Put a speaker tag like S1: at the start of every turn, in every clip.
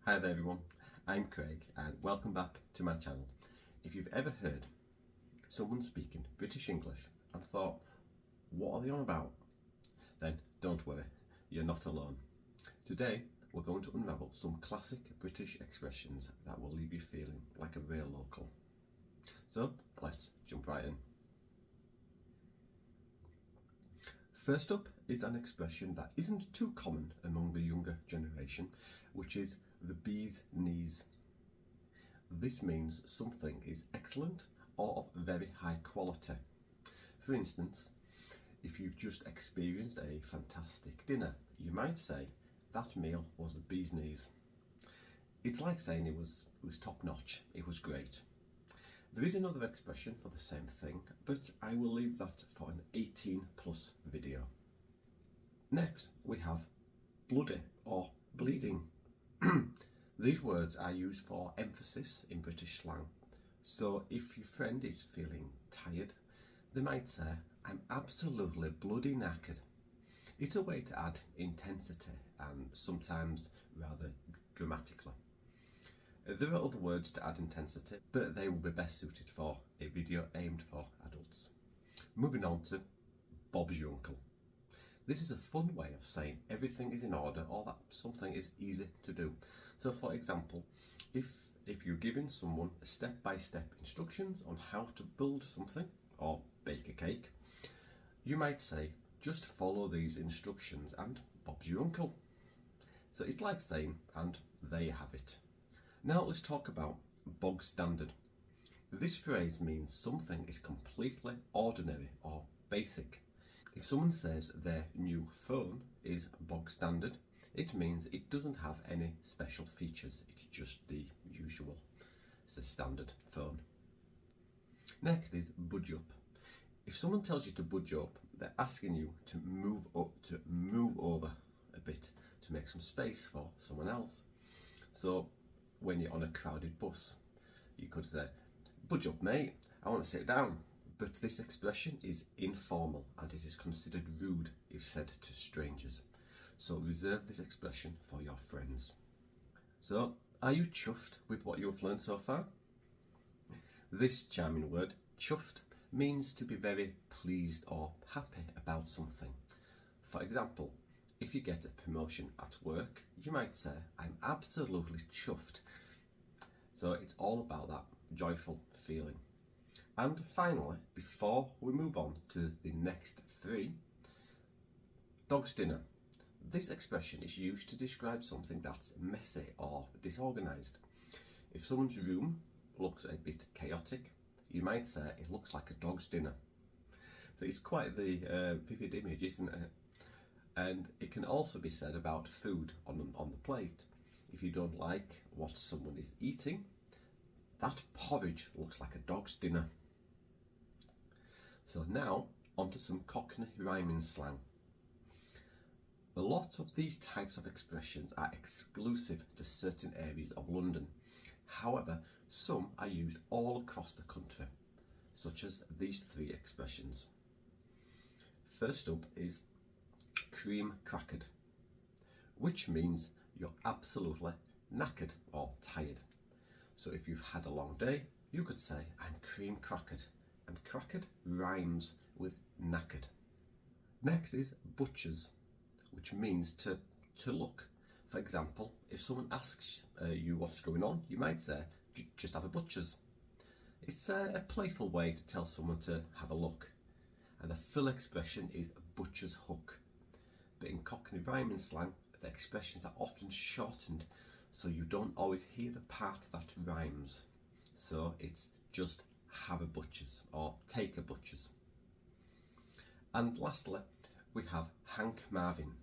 S1: Hi there everyone, I'm Craig and welcome back to my channel. If you've ever heard someone speaking British English and thought, what are they on about? Then don't worry, you're not alone. Today we're going to unravel some classic British expressions that will leave you feeling like a real local. So let's jump right in. First up is an expression that isn't too common among the younger generation, which is the bee's knees. This means something is excellent or of very high quality. For instance, if you've just experienced a fantastic dinner, you might say that meal was the bee's knees. It's like saying it was top notch, it was great. There is another expression for the same thing, but I will leave that for an 18+ video. Next, we have bloody or bleeding. These words are used for emphasis in British slang. So if your friend is feeling tired, they might say, I'm absolutely bloody knackered. It's a way to add intensity and sometimes rather dramatically. There are other words to add intensity, but they will be best suited for a video aimed for adults. Moving on to Bob's your uncle. This is a fun way of saying everything is in order or that something is easy to do. So for example, if you're giving someone step-by-step instructions on how to build something or bake a cake, you might say, just follow these instructions and Bob's your uncle. So it's like saying, and there you have it. Now let's talk about bog standard. This phrase means something is completely ordinary or basic. If someone says their new phone is bog standard, it means it doesn't have any special features. It's just the usual. It's a standard phone. Next is budge up. If someone tells you to budge up, they're asking you to move up, to move over a bit, to make some space for someone else. So when you're on a crowded bus, you could say, budge up mate, I want to sit down. But this expression is informal and it is considered rude if said to strangers. So reserve this expression for your friends. So, are you chuffed with what you've learned so far? This charming word, chuffed, means to be very pleased or happy about something. For example, if you get a promotion at work, you might say, I'm absolutely chuffed. So it's all about that joyful feeling. And finally, before we move on to the next three, dog's dinner. This expression is used to describe something that's messy or disorganised. If someone's room looks a bit chaotic, you might say it looks like a dog's dinner. So it's quite the vivid image, isn't it? And it can also be said about food on the plate. If you don't like what someone is eating, that porridge looks like a dog's dinner. So now, onto some Cockney rhyming slang. A lot of these types of expressions are exclusive to certain areas of London. However, some are used all across the country, such as these three expressions. First up is cream crackered, which means you're absolutely knackered or tired. So if you've had a long day, you could say, I'm cream crackered. And crackered rhymes with knackered. Next is butchers, which means to look. For example, if someone asks you what's going on, you might say, just have a butcher's. It's a playful way to tell someone to have a look. And the full expression is butcher's hook. But in Cockney rhyming slang, the expressions are often shortened, so you don't always hear the part that rhymes. So it's just have a butcher's or take a butcher's. And lastly, we have Hank Marvin,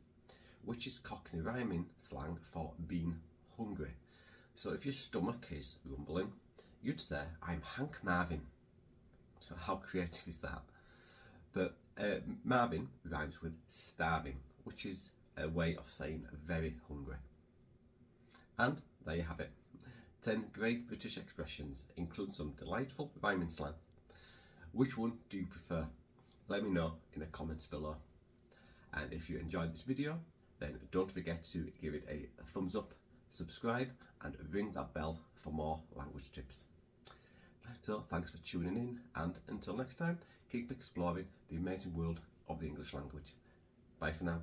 S1: which is Cockney rhyming slang for being hungry. So if your stomach is rumbling, you'd say, I'm Hank Marvin. So how creative is that? But Marvin rhymes with starving, which is a way of saying very hungry. And there you have it. 10 great British expressions, include some delightful rhyming slang. Which one do you prefer? Let me know in the comments below. And if you enjoyed this video, then don't forget to give it a thumbs up, subscribe and ring that bell for more language tips. So thanks for tuning in, and until next time, keep exploring the amazing world of the English language. Bye for now.